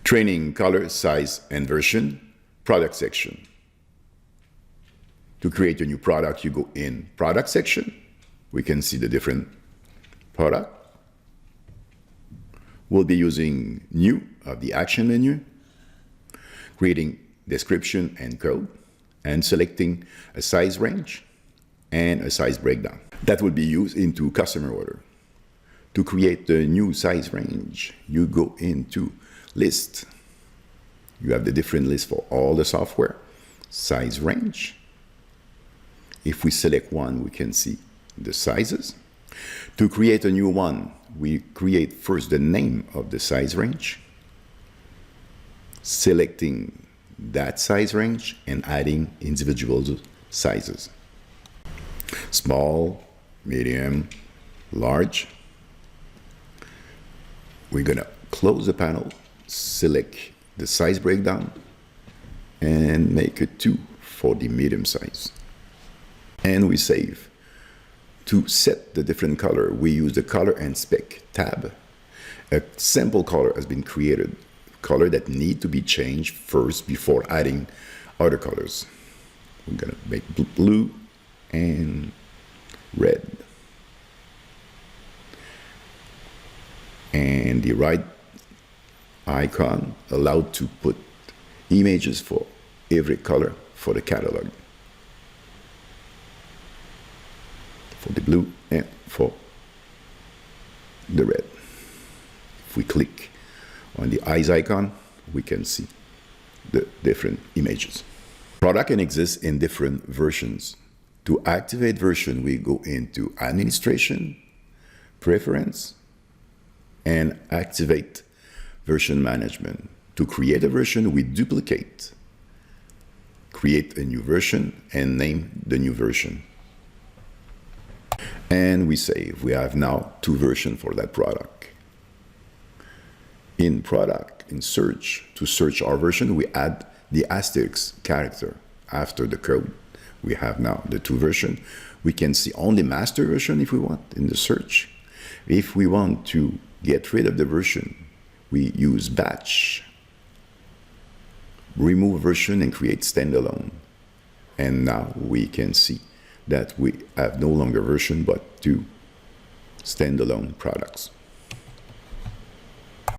Training, color, size, and version, product section. To create a new product, you go in product section. We can see the different product. We'll be using new of the action menu, creating description and code, and selecting a size range and a size breakdown. That will be used into customer order. To create the new size range, you go into list. You have the different list for all the software, size range. If we select one, we can see the sizes. To create a new one, we create first the name of the size range, selecting that size range and adding individual sizes. Small, medium, large. We're gonna close the panel, select the size breakdown, and make a 2 for the medium size. And we save. To set the different color, we use the color and spec tab. A sample color has been created, color that need to be changed first before adding other colors. We're gonna make blue and red. And the right icon allowed to put images for every color for the catalog. For the blue and for the red. If we click on the eyes icon, we can see the different images. Product can exist in different versions. To activate version, we go into administration, preference, and activate version management. To create a version, we duplicate, create a new version, and name the new version. And we save. We have now 2 versions for that product. In product, in search, to search our version, we add the asterisk character after the code. We have now the 2 versions. We can see only master version if we want in the search. If we want to get rid of the version, we use batch, remove version and create standalone. And now we can see that we have no longer version but 2 standalone products.